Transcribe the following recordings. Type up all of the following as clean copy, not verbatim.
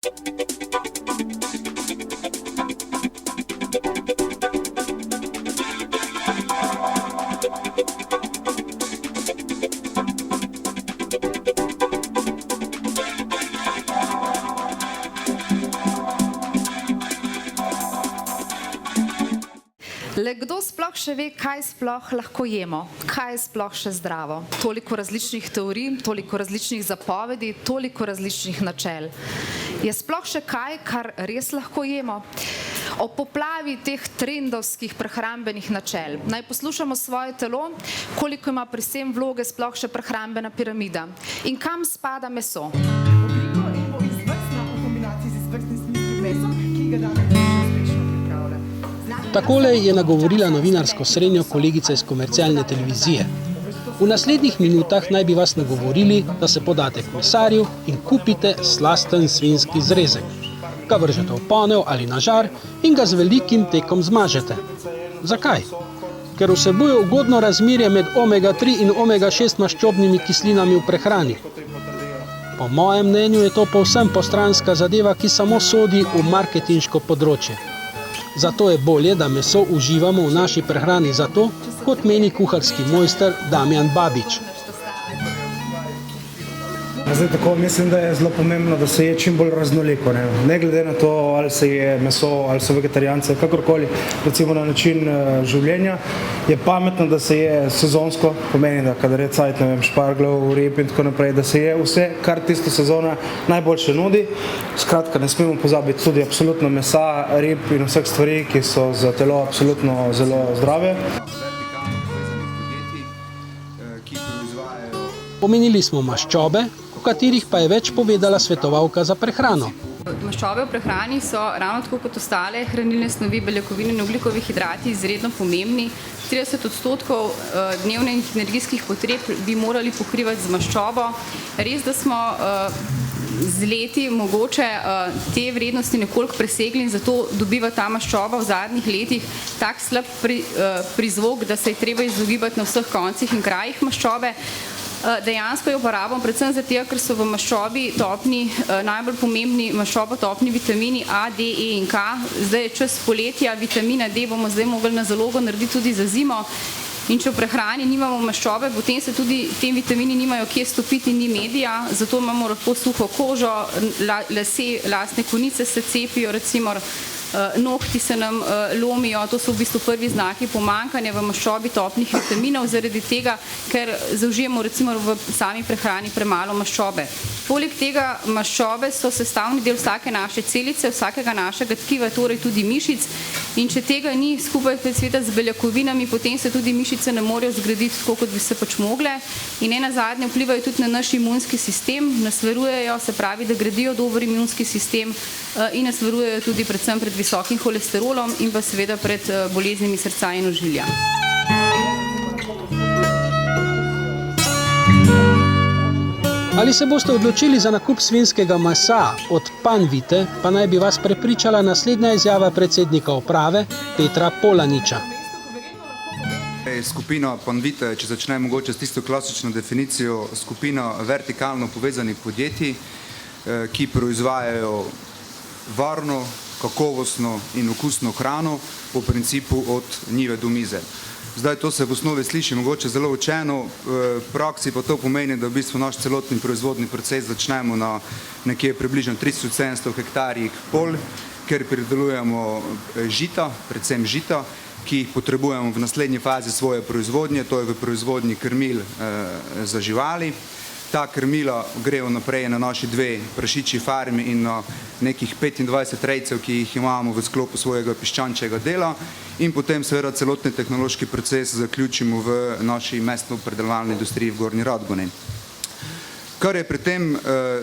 Le kdo sploh še ve, kaj sploh lahko jemo, kaj je sploh še zdravo? Toliko različnih teorij, toliko različnih zapovedi, toliko različnih načel. Je sploh še kaj, kar res lahko jemo? O poplavi teh trendovskih prehrambenih načel. Naj poslušamo svoje telo, koliko ima pri vsem vloge sploh še prehrambena piramida in kam spada meso. Obliko in bo izvrstna v kombinaciji z izvrstnim svinjskim mesom, ki ga danes uspešno pripravlja. Takole je nagovorila novinarsko srenjo kolegica iz komercialne televizije. V naslednjih minutah naj bi vas nagovorili, da se podate k mesarju in kupite slasten svinjski zrezek. Ga vržete v ponev ali na žar in ga z velikim tekom zmažete. Zakaj? Ker vsebuje ugodno razmerje med omega-3 in omega-6 maščobnimi kislinami v prehrani. Po mojem mnenju je to povsem postranska zadeva, ki samo sodi v marketinško področje. Zato je bolje, da meso uživamo v naši prehrani zato, kot meni kuharski mojster Damjan Babič. Zdaj tako mislim, da je zelo pomembno, da se je čim bolj raznoliko. Ne glede na to, ali se je meso, ali so vegetarijanci, kakorkoli, recimo na način življenja, je pametno, da se je sezonsko, pomeni, da kadar je cajt, ne vem, šparglov, rib in tako naprej, da se je vse, kar tisto sezona najboljše nudi. Skratka, ne smemo pozabiti tudi absolutno mesa, rib in vseh stvari, ki so za telo absolutno zelo zdrave. Omenili smo maščobe, o katerih pa je več povedala svetovalka za prehrano. Maščobe v prehrani so ravno tako kot ostale hranilne snovi, beljakovine in ogljikovi hidrati izredno pomembni. 30% dnevnih energijskih potreb bi morali pokrivati z maščobo. Res, da smo z leti mogoče te vrednosti nekoliko presegli in zato dobiva ta maščoba v zadnjih letih tak slab prizvok, da se je treba izogibati na vseh koncih in krajih maščobe. Dejansko jo uporabljam predvsem zato, ker so v maščobi topni, najbolj pomembni maščobotopni vitamini A, D, E in K. Zdaj je čas poletja, vitamina D bomo zdaj mogli na zalogo narediti tudi za zimo. In če v prehrani nimamo maščobe, potem se tudi te vitamini nimajo kje stopiti, ni medija, zato imamo lahko suho kožo, lase, lasne konice se cepijo, recimo nohti se nam lomijo, to so v bistvu prvi znaki pomanjkanja v maščobi topnih vitaminov, zaradi tega, ker zaužijemo recimo v sami prehrani premalo maščobe. Poleg tega maščobe so sestavni del vsake naše celice, vsakega našega tkiva, torej tudi mišic, in če tega ni skupaj seveda z beljakovinami, potem se tudi mišice ne morejo zgraditi tako, kot bi se pač mogle, in nenazadnje vplivajo tudi na naš imunski sistem, nas varujejo, se pravi, da gradijo dober imunski sistem in nas varujejo tudi predvsem pred visokim holesterolom in pa seveda pred boleznimi srca in ožilja. Ali se boste odločili za nakup svinjskega mesa od Panvite, pa naj bi vas prepričala naslednja izjava predsednika uprave Petra Polaniča. Skupina Panvite, če začnem mogoče s tisto klasično definicijo, skupina vertikalno povezanih podjetij, ki proizvajajo varno, kakovostno in okusno hrano po principu od njive do mize. Zdaj to se v osnovi sliši mogoče zelo učeno, v praksi pa to pomeni, da v bistvu naš celotni proizvodni proces začnemo na nekje približno 300-700 hektarjih polj, ker pridelujemo žita, predvsem žita, ki jih potrebujemo v naslednji fazi svoje proizvodnje, to je v proizvodnji krmil za živali. Ta krmila grejo naprej na naši dve prašičji farmi in na nekih 25 rejcev, ki jih imamo v sklopu svojega piščančjega dela, in potem seveda celotni tehnološki proces zaključimo v naši mesno-predelovalni industriji v Gornji Radgoni. Kar je pri tem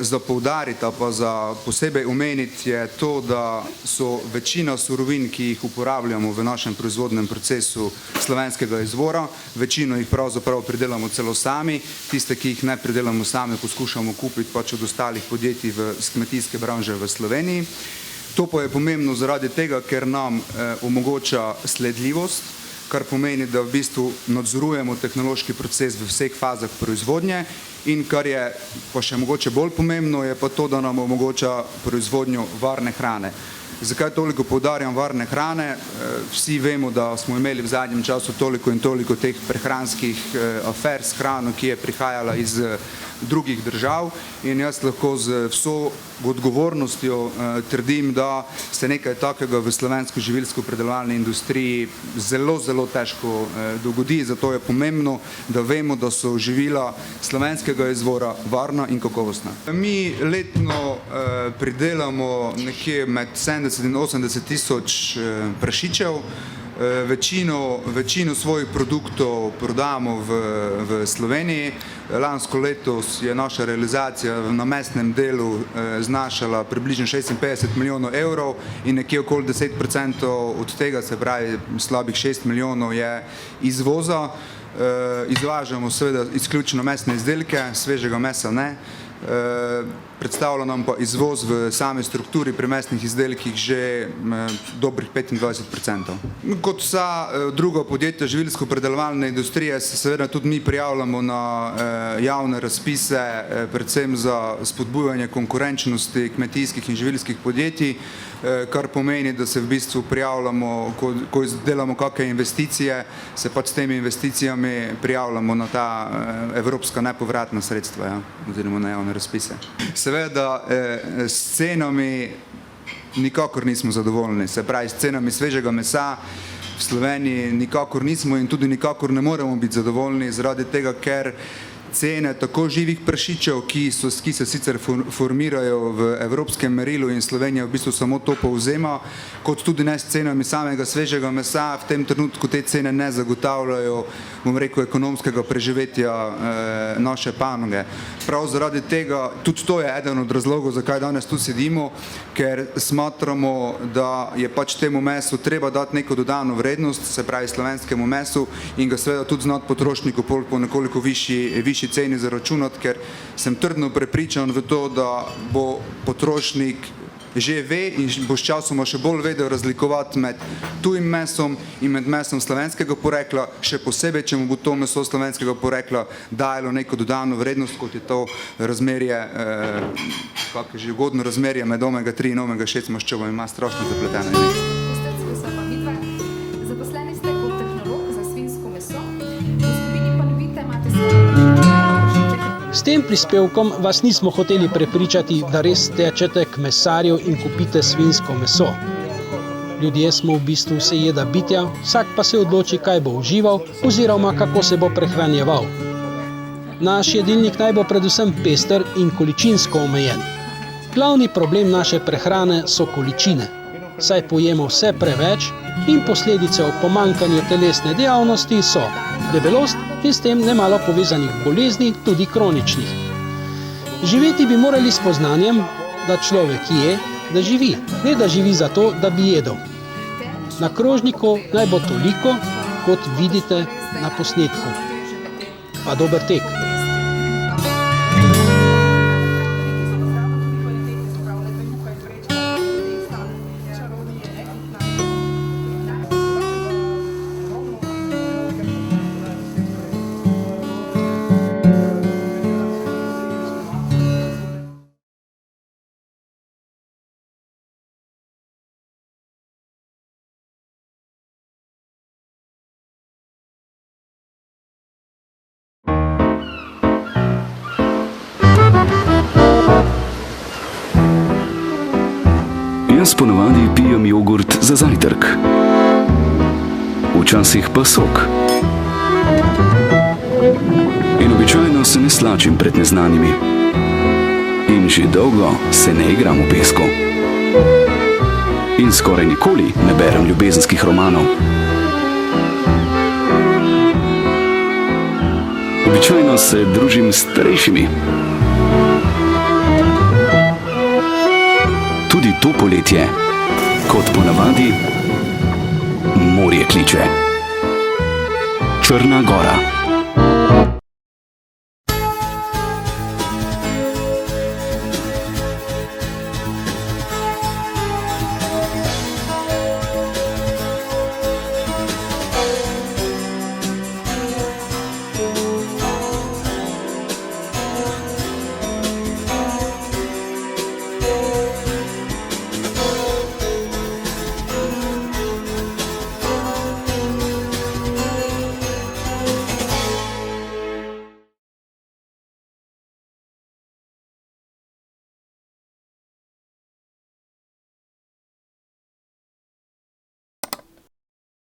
za poudariti, pa za posebej omeniti, je to, da so večina surovin, ki jih uporabljamo v našem proizvodnem procesu slovenskega izvora, večino jih pravzaprav pridelamo celo sami, tiste, ki jih ne pridelamo sami, poskušamo kupiti pač od ostalih podjetij iz kmetijske branže v Sloveniji. To pa je pomembno zaradi tega, ker nam omogoča sledljivost, kar pomeni, da v bistvu nadzorujemo tehnološki proces v vseh fazah proizvodnje in kar je pa še mogoče bolj pomembno, je pa to, da nam omogoča proizvodnjo varne hrane. Zakaj toliko poudarjam varne hrane? Vsi vemo, da smo imeli v zadnjem času toliko in toliko teh prehranskih afer s hrano, ki je prihajala iz drugih držav in jaz lahko z vso odgovornostjo trdim, da se nekaj takega v slovensko živilsko-predelovalni industriji zelo, zelo težko dogodi, zato je pomembno, da vemo, da so živila slovenskega izvora varna in kakovostna. Mi letno pridelamo nekje med 70 in 80 tisoč prašičev. Večino svojih produktov prodamo v Sloveniji. Lansko leto je naša realizacija na mesnem delu znašala približno 56 milijonov evrov in nekje okoli 10% od tega, se pravi slabih 6 milijonov, je izvoza. Izvažamo seveda izključno mesne izdelke, svežega mesa ne. Predstavlja nam pa izvoz v sami strukturi pri mesnih izdelkih že dobrih 25%. Kot vsa druga podjetja živilsko-predelovalne industrije se seveda tudi mi prijavljamo na javne razpise, predvsem za spodbujanje konkurenčnosti kmetijskih in živilskih podjetij, kar pomeni, da se v bistvu prijavljamo, ko delamo kakšne investicije, se pač s temi investicijami prijavljamo na ta evropska nepovratna sredstva, oziroma na javne razpise. Seveda s cenami nikakor nismo zadovoljni, se pravi s cenami svežega mesa v Sloveniji nikakor nismo in tudi nikakor ne moremo biti zadovoljni zaradi tega, ker cene tako živih prašičev, ki se sicer formirajo v evropskem merilu in Slovenija v bistvu samo to povzema, kot tudi ne s cenami samega svežega mesa, v tem trenutku te cene ne zagotavljajo, bom rekel, ekonomskega preživetja naše panoge. Prav zaradi tega, tudi to je eden od razlogov, zakaj danes tu sedimo, ker smatramo, da je pač temu mesu treba dati neko dodano vrednost, se pravi slovenskemu mesu, in ga seveda tudi znati potrošniku po nekoliko višji ceni zaračunati, ker sem trdno prepričan v to, da bo potrošnik že ve in bo s časoma še bolj vedel razlikovati med tujim mesom in med mesom slovenskega porekla, še posebej, če mu bo to meso slovenskega porekla dajalo neko dodano vrednost, kot je to razmerje, kako je že ugodno razmerje med omega 3 in omega 6 maščobo, ima strašno zapleteno ime. Zaposleni ste kot tehnolog za svinjsko meso, v skupini Panovite imate svoje S tem prispevkom vas nismo hoteli prepričati, da res tečete k mesarju in kupite svinjsko meso. Ljudje smo v bistvu vsejeda bitja, vsak pa se odloči, kaj bo užival oziroma kako se bo prehranjeval. Naš jedilnik naj bo predvsem pester in količinsko omejen. Glavni problem naše prehrane so količine, saj pojemo vse preveč in posledice ob pomanjkanju telesne dejavnosti so debelost in s tem nemalo povezanih bolezni, tudi kroničnih. Živeti bi morali s poznanjem, da človek je, da živi, ne da živi zato, da bi jedel. Na krožniku naj bo toliko, kot vidite na posnetku. Pa dober tek. Jaz ponavadi pijem jogurt za zajtrk, včasih pa sok. In običajno se ne slačim pred neznanimi. In že dolgo se ne igram v pesku. In skoraj nikoli ne berem ljubezenskih romanov. Običajno se družim s starejšimi. Tudi to poletje, kot ponavadi, morje kliče. Črna gora. Yo.